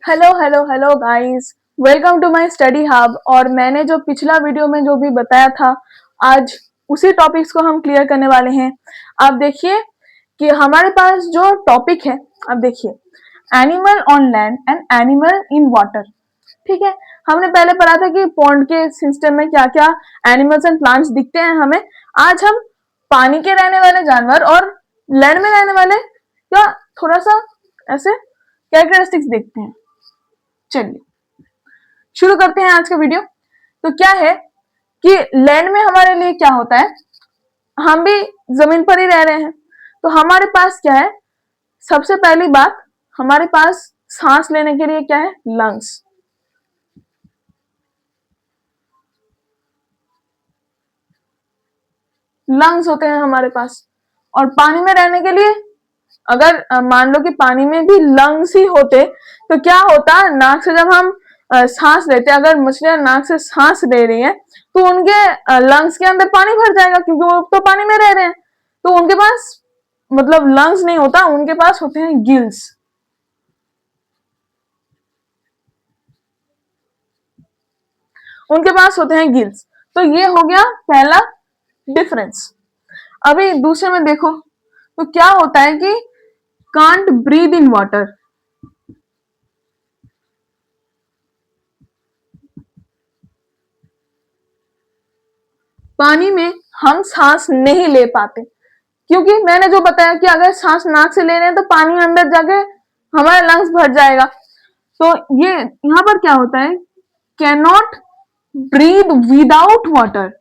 Hello hello hello guys, welcome to my study hub. और मैंने जो पिछला वीडियो में जो भी बताया था, आज उसी टॉपिक्स को हम क्लियर करने वाले हैं। आप देखिए कि हमारे पास जो टॉपिक है, आप देखिए animal on land and animal in water. ठीक है, हमने पहले पढ़ा था कि पॉन्ड के सिस्टम में क्या क्या एनिमल्स एंड प्लांट्स दिखते हैं हमें। आज हम पानी के रहने वाले जानवर और लैंड में रहने वाले या थोड़ा सा ऐसे कैरेक्टरिस्टिक्स देखते हैं। चलिए शुरू करते हैं आज का वीडियो। तो क्या है कि लैंड में हमारे लिए क्या होता है, हम भी जमीन पर ही रह रहे हैं, तो हमारे पास क्या है, सबसे पहली बात हमारे पास सांस लेने के लिए क्या है, लंग्स। लंग्स होते हैं हमारे पास। और पानी में रहने के लिए अगर मान लो कि पानी में भी लंग्स ही होते तो क्या होता, नाक से जब हम सांस लेते, अगर मछलियां नाक से सांस ले रही हैं तो उनके लंग्स के अंदर पानी भर जाएगा, क्योंकि वो तो पानी में रह रहे हैं। तो उनके पास मतलब लंग्स नहीं होता, उनके पास होते हैं गिल्स। उनके पास होते हैं गिल्स। तो ये हो गया पहला डिफरेंस। अभी दूसरे में देखो तो क्या होता है कि कांट ब्रीथ इन वाटर। पानी में हम सांस नहीं ले पाते, क्योंकि मैंने जो बताया कि अगर सांस नाक से ले रहे हैं तो पानी अंदर जाके हमारा लंग्स भर जाएगा। तो ये यहां पर क्या होता है, can not breathe without water.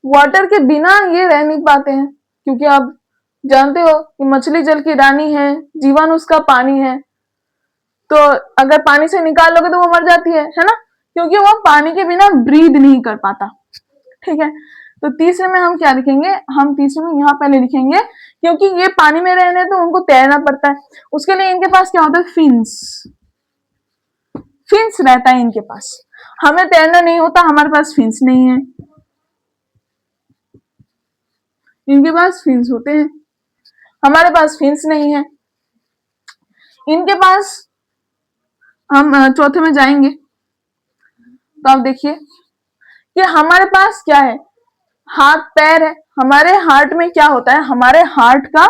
Water के बिना ये रह नहीं पाते हैं, क्योंकि आप जानते हो कि मछली जल की रानी है, जीवन उसका पानी है। तो अगर पानी से निकाल लोगे तो वो मर जाती है ना, क्योंकि वो पानी के बिना ब्रीद नहीं कर पाता। ठीक है, तो तीसरे में हम क्या लिखेंगे, हम तीसरे में यहाँ पहले लिखेंगे, क्योंकि ये पानी में रहने तो उनको तैरना पड़ता है, उसके लिए इनके पास क्या होता है, फिन्स। फिन्स रहता है इनके पास। हमें तैरना नहीं होता, हमारे पास फिन्स नहीं है, इनके पास फिन्स होते हैं, हमारे पास फिन्स नहीं है। इनके पास हम चौथे में जाएंगे तो आप देखिए कि हमारे पास क्या है, हाथ पैर है। हमारे हार्ट में क्या होता है, हमारे हार्ट का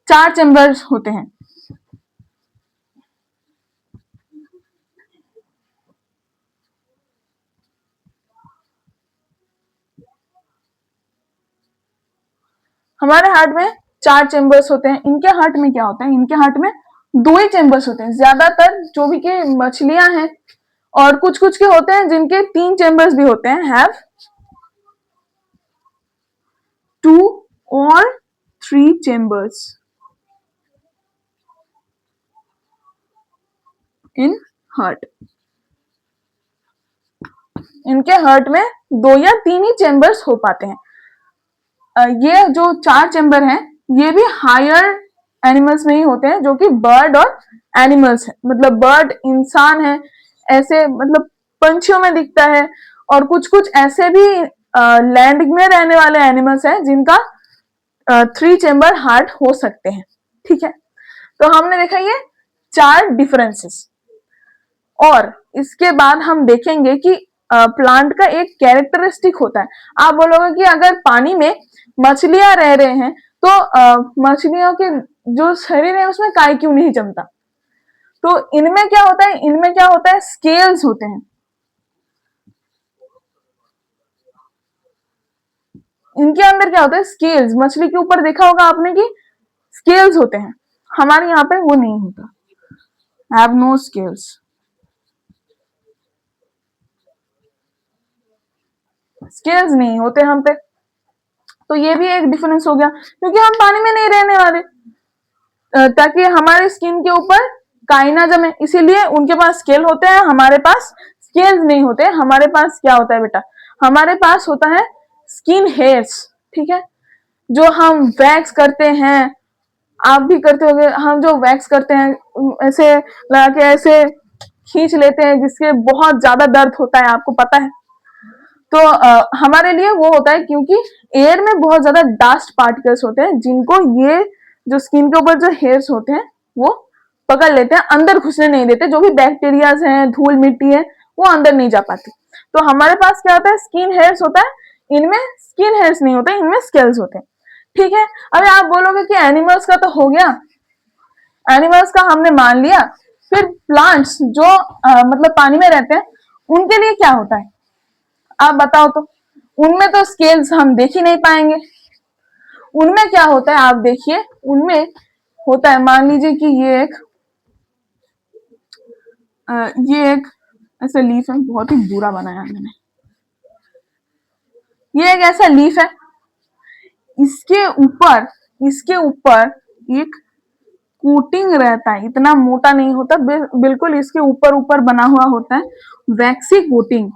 4 चैम्बर्स होते हैं। हमारे हार्ट में 4 चैम्बर्स होते हैं, इनके हार्ट में क्या होता है, इनके हार्ट में 2 ही चैम्बर्स होते हैं। ज्यादातर जो भी के मछलियां हैं और कुछ कुछ के होते हैं जिनके 3 चैम्बर्स भी होते हैं, have 2 or 3 chambers in heart. इनके हार्ट में 2 या 3 ही चैम्बर्स हो पाते हैं। ये जो 4 चैम्बर हैं ये भी हायर एनिमल्स में ही होते हैं, जो कि बर्ड और एनिमल्स है, मतलब बर्ड इंसान है ऐसे, मतलब पंछियों में दिखता है। और कुछ कुछ ऐसे भी लैंड में रहने वाले एनिमल्स हैं जिनका 3 चैम्बर हार्ट हो सकते हैं। ठीक है, तो हमने देखा ये 4 डिफरेंसेस। और इसके बाद हम देखेंगे कि प्लांट का एक कैरेक्टरिस्टिक होता है। आप बोलोगे कि अगर पानी में मछलियां रह रहे हैं तो मछलियों के जो शरीर है उसमें काय क्यों नहीं जमता। तो इनमें क्या होता है, इनमें क्या होता है, स्केल्स होते हैं। इनके अंदर क्या होता है, स्केल्स। मछली के ऊपर देखा होगा आपने कि स्केल्स होते हैं, हमारे यहाँ पे वो नहीं होता, हैव नो स्केल्स। स्केल्स नहीं होते हम पे। तो ये भी एक डिफरेंस हो गया, क्योंकि हम पानी में नहीं रहने वाले, ताकि हमारे स्किन के ऊपर काई ना जमे, इसीलिए उनके पास स्केल होते हैं, हमारे पास स्केल्स नहीं होते। हमारे पास क्या होता है बेटा, हमारे पास होता है स्किन हेयर्स। ठीक है, जो हम वैक्स करते हैं, आप भी करते होंगे, हम जो वैक्स करते हैं ऐसे लगा के ऐसे खींच लेते हैं, जिसके बहुत ज्यादा दर्द होता है, आपको पता है। तो हमारे लिए वो होता है क्योंकि एयर में बहुत ज्यादा डस्ट पार्टिकल्स होते हैं जिनको ये जो स्किन के ऊपर जो हेयर्स होते हैं वो पकड़ लेते हैं, अंदर घुसने नहीं देते। जो भी बैक्टीरियाज हैं, धूल मिट्टी है, वो अंदर नहीं जा पाती। तो हमारे पास क्या होता है, स्किन हेयर्स होता है, इनमें स्किन हेयर्स नहीं होते, इनमें स्केल्स होते हैं। ठीक है, अभी आप बोलोगे कि एनिमल्स का तो हो गया, एनिमल्स का हमने मान लिया, फिर प्लांट्स जो मतलब पानी में रहते हैं उनके लिए क्या होता है, आप बताओ तो। उनमें तो स्केल्स हम देख ही नहीं पाएंगे। उनमें क्या होता है आप देखिए, उनमें होता है, मान लीजिए कि ये एक ऐसा लीफ है, बहुत ही बुरा बनाया मैंने। ये एक ऐसा लीफ है, इसके ऊपर एक कोटिंग रहता है, इतना मोटा नहीं होता, बिल्कुल इसके ऊपर ऊपर बना हुआ होता है वैक्सी कोटिंग।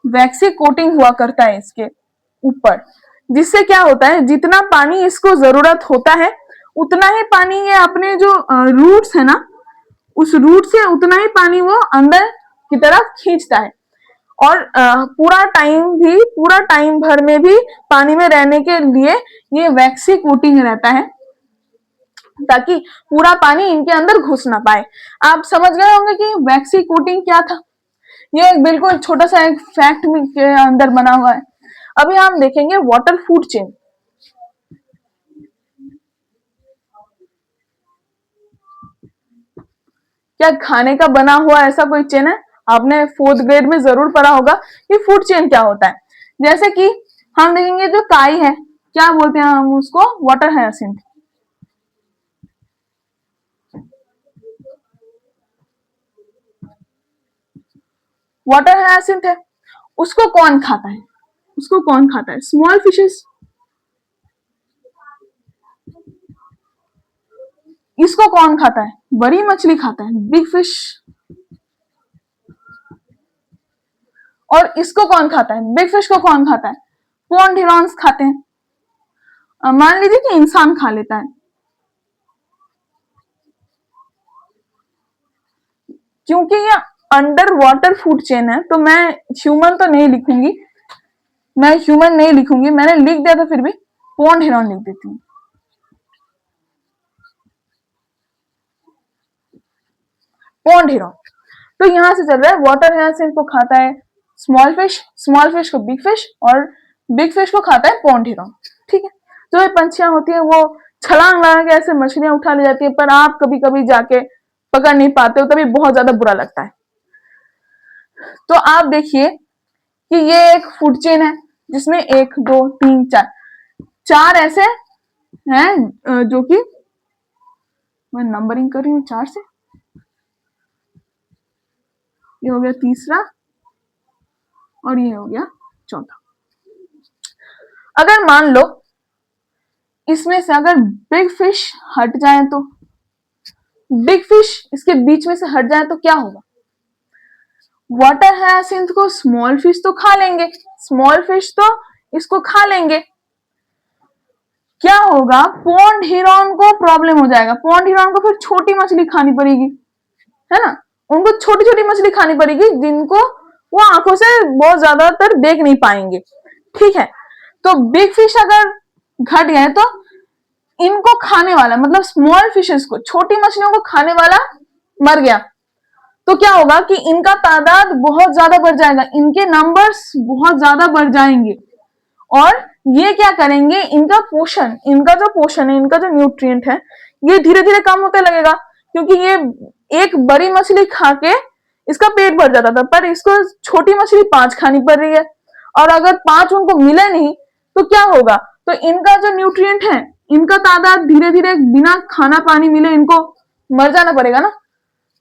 वैक्सी कोटिंग हुआ करता है इसके ऊपर, जिससे क्या होता है, जितना पानी इसको जरूरत होता है उतना ही पानी ये अपने जो रूट्स है ना, उस रूट से उतना ही पानी वो अंदर की तरफ खींचता है। और पूरा टाइम भर में भी पानी में रहने के लिए ये वैक्सी कोटिंग रहता है, ताकि पूरा पानी इनके अंदर घुस ना पाए। आप समझ गए होंगे कि वैक्सी कोटिंग क्या था। ये एक बिल्कुल छोटा सा एक फैक्ट के अंदर बना हुआ है। अभी हम देखेंगे वाटर फूड चेन। क्या खाने का बना हुआ ऐसा कोई चेन है? आपने 4th ग्रेड में जरूर पढ़ा होगा कि फूड चेन क्या होता है। जैसे कि हम देखेंगे जो काई है, क्या बोलते हैं हम उसको, वाटर हायसिंथ। वाटर हायसिंथ है, उसको कौन खाता है? उसको कौन खाता है? Small fishes. इसको कौन खाता है? बड़ी मछली खाता है, बिग फिश। और इसको कौन खाता है? बिग फिश को कौन खाता है? पॉन्ड हिरॉन्स खाते हैं। मान लीजिए कि इंसान खा लेता है, क्योंकि ये अंडर वाटर फूड चेन है तो मैं ह्यूमन तो नहीं लिखूंगी, मैंने लिख दिया था, फिर भी पॉन्ड हिरॉन लिख देती हूँ। Pond heron. तो यहां से चल रहा है, वाटर हायसिंथ को खाता है स्मॉल फिश को बिग फिश, और बिग फिश को खाता है पॉन्ड हिरॉन। ठीक है, जो ये पंछियां होती है वो छलांग लगा के ऐसे मछलियां उठा ले जाती है, पर आप कभी कभी जाके पकड़ नहीं पाते हो, तभी बहुत ज्यादा बुरा लगता है। तो आप देखिए कि ये एक फूड चेन है जिसमें 1 2 3 4 ऐसे हैं, जो कि मैं नंबरिंग कर रही हूँ 4 से। ये हो गया तीसरा और ये हो गया चौथा। अगर मान लो इसमें से अगर बिग फिश हट जाए, तो बिग फिश इसके बीच में से हट जाए तो क्या होगा? वाटर हायसिंथ को स्मॉल फिश तो खा लेंगे, स्मॉल फिश तो इसको खा लेंगे। क्या होगा? पॉन्ड हिरॉन को प्रॉब्लम हो जाएगा, पॉन्ड हिरॉन को फिर छोटी मछली खानी पड़ेगी, है ना। उनको छोटी छोटी मछली खानी पड़ेगी जिनको वो आंखों से बहुत ज्यादातर देख नहीं पाएंगे। ठीक है, तो बिग फिश अगर घट गए तो इनको खाने वाला, मतलब स्मॉल फिशेस को, छोटी मछलियों को खाने वाला मर गया, तो क्या होगा कि इनका तादाद बहुत ज्यादा बढ़ जाएगा, इनके नंबर्स बहुत ज्यादा बढ़ जाएंगे। और ये क्या करेंगे, इनका जो पोषण है, इनका जो न्यूट्रिएंट है, ये धीरे धीरे कम होते लगेगा, क्योंकि ये एक बड़ी मछली खा के इसका पेट भर जाता था, पर इसको छोटी मछली 5 खानी पड़ रही है, और अगर 5 उनको मिले नहीं तो क्या होगा? तो इनका जो न्यूट्रिएंट है, इनका तादाद धीरे धीरे बिना खाना पानी मिले इनको मर जाना पड़ेगा ना।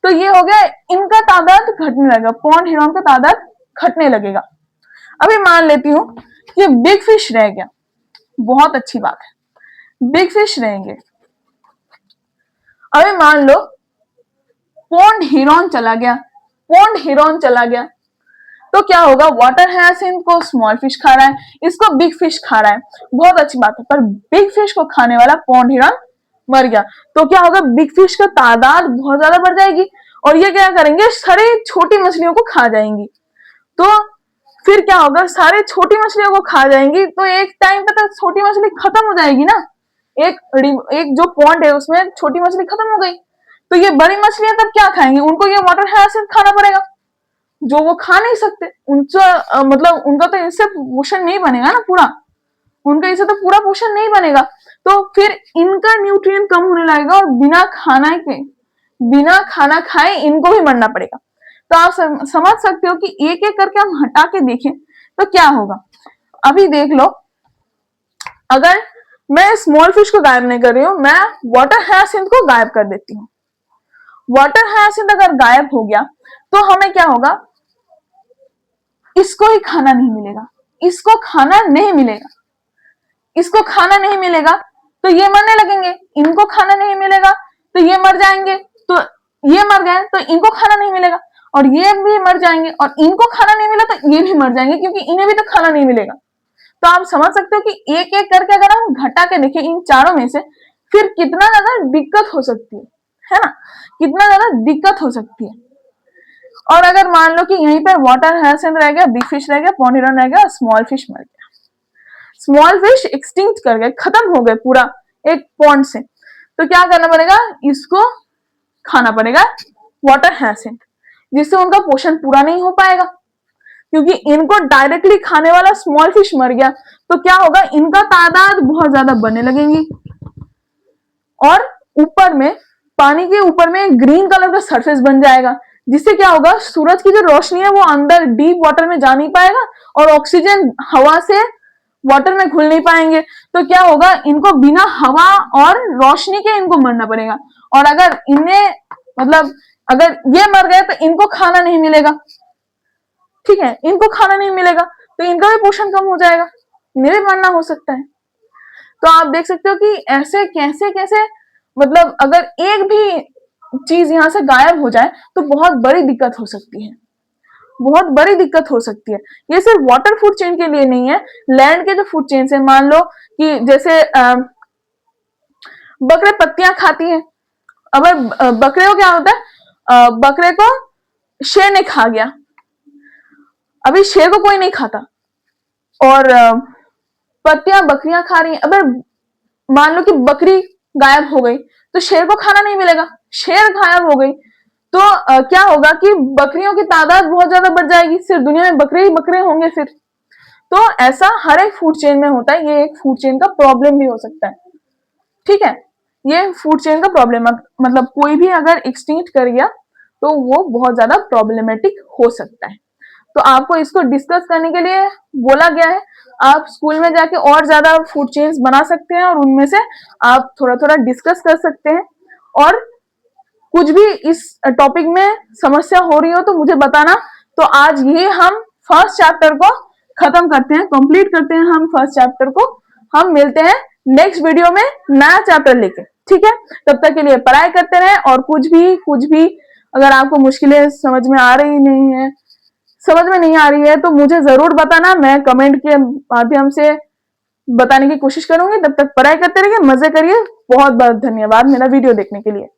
तो ये हो गया, इनका तादाद घटने लगेगा, पॉन्ड हिरॉन का तादाद घटने लगेगा। अभी मान लेती हूँ कि बिग फिश रह गया, बहुत अच्छी बात है, बिग फिश रहेंगे। अभी मान लो पॉन्ड हिरॉन चला गया, तो क्या होगा? वाटर हायसिंथ को स्मॉल फिश खा रहा है, इसको बिग फिश खा रहा है, बहुत अच्छी बात है, पर बिग फिश को खाने वाला पॉन्ड हिरॉन मर गया, तो क्या होगा, बिग फिश का तादाद बहुत ज्यादा बढ़ जाएगी और ये क्या करेंगे, सारे छोटी मछलियों को खा जाएंगी। तो फिर क्या होगा, सारे छोटी मछलियों को खा जाएंगी, तो एक टाइम पे तो छोटी मछली खत्म हो जाएगी ना। एक जो पॉन्ड है उसमें छोटी मछली खत्म हो गई, तो ये बड़ी मछलियां तब क्या खाएंगी, उनको ये वाटर हायासिंथ खाना पड़ेगा, जो वो खा नहीं सकते। उनका मतलब उनका तो इससे पोषण नहीं बनेगा ना पूरा, उनका इससे तो पूरा पोषण नहीं बनेगा, तो फिर इनका न्यूट्रिएंट कम होने लगेगा और बिना खाना खाए इनको भी मरना पड़ेगा। तो आप समझ सकते हो कि एक एक करके हम हटा के देखें तो क्या होगा। अभी देख लो, अगर मैं स्मॉल फिश को गायब नहीं कर रही हूं, मैं वाटर हायासिंथ को गायब कर देती हूँ। वाटर हायासिंथ अगर गायब हो गया तो हमें क्या होगा, इसको ही खाना नहीं मिलेगा, इसको खाना नहीं मिलेगा, इसको खाना नहीं मिलेगा तो ये मरने लगेंगे, इनको खाना नहीं मिलेगा तो ये मर जाएंगे, तो ये मर गए तो इनको खाना नहीं मिलेगा, और ये भी मर जाएंगे, और इनको खाना नहीं मिला तो ये भी मर जाएंगे, क्योंकि इन्हें भी तो खाना नहीं मिलेगा। तो आप समझ सकते हो कि एक एक करके अगर हम घटा के देखें इन चारों में से, फिर कितना ज्यादा दिक्कत हो सकती है ना, कितना ज्यादा दिक्कत हो सकती है। और अगर मान लो कि यहीं पर वाटर हायासिंथ रह गया, बिग फिश रह गया, पॉन्ड हेरॉन रह गया, स्मॉल फिश मर गया, स्मॉल फिश एक्सटिंक्ट कर गए, खत्म हो गए पूरा एक पॉन्ड से, तो क्या करना पड़ेगा, इसको खाना पड़ेगा वाटर हायासिंथ, जिससे उनका पोषण पूरा नहीं हो पाएगा, क्योंकि इनको डायरेक्टली खाने वाला स्मॉल फिश मर गया, तो क्या होगा, इनका तादाद बहुत ज्यादा बढ़ने लगेंगी, और ऊपर में पानी के ऊपर में ग्रीन कलर का सरफेस बन जाएगा, जिससे क्या होगा, सूरज की जो रोशनी है वो अंदर डीप वाटर में जा नहीं पाएगा, और ऑक्सीजन हवा से वाटर में घुल नहीं पाएंगे, तो क्या होगा, इनको बिना हवा और रोशनी के इनको मरना पड़ेगा। और अगर इन्हें मतलब अगर ये मर गए तो इनको खाना नहीं मिलेगा, ठीक है, इनको खाना नहीं मिलेगा तो इनका भी पोषण कम हो जाएगा, इन्हें भी मरना हो सकता है। तो आप देख सकते हो कि ऐसे कैसे कैसे, मतलब अगर एक भी चीज यहाँ से गायब हो जाए तो बहुत बड़ी दिक्कत हो सकती है, बहुत बड़ी दिक्कत हो सकती है। ये सिर्फ वाटर फूड चेन के लिए नहीं है, लैंड के जो फूड चेन है, मान लो कि जैसे बकरे पत्तियां खाती हैं, अब बकरे को क्या होता है, बकरे को शेर ने खा गया, अभी शेर को कोई नहीं खाता, और पत्तियां बकरियां खा रही हैं, अगर मान लो कि बकरी गायब हो गई तो शेर को खाना नहीं मिलेगा, शेर गायब हो गई तो क्या होगा कि बकरियों की तादाद बहुत ज्यादा बढ़ जाएगी, सिर्फ दुनिया में बकरे ही बकरे होंगे फिर। तो ऐसा हर एक फूड चेन में होता है, ये एक फूड चेन का प्रॉब्लम भी हो सकता है, ठीक है, ये फूड चेन का प्रॉब्लम, मतलब कोई भी अगर एक्सटिंक्ट कर गया तो वो बहुत ज्यादा प्रॉब्लमेटिक हो सकता है। तो आपको इसको डिस्कस करने के लिए बोला गया है, आप स्कूल में जाके और ज्यादा फूड चेन्स बना सकते हैं और उनमें से आप थोड़ा थोड़ा डिस्कस कर सकते हैं, और कुछ भी इस टॉपिक में समस्या हो रही हो तो मुझे बताना। तो आज ये हम फर्स्ट चैप्टर को खत्म करते हैं, कंप्लीट करते हैं हम फर्स्ट चैप्टर को, हम मिलते हैं नेक्स्ट वीडियो में नया चैप्टर लेके, ठीक है, तब तक के लिए पढ़ाई करते रहें, और कुछ भी अगर आपको मुश्किलें समझ में नहीं आ रही है तो मुझे जरूर बताना, मैं कमेंट के माध्यम से बताने की कोशिश करूंगी। तब तक पढ़ाई करते रहिए, मजे करिए, बहुत बहुत धन्यवाद मेरा वीडियो देखने के लिए।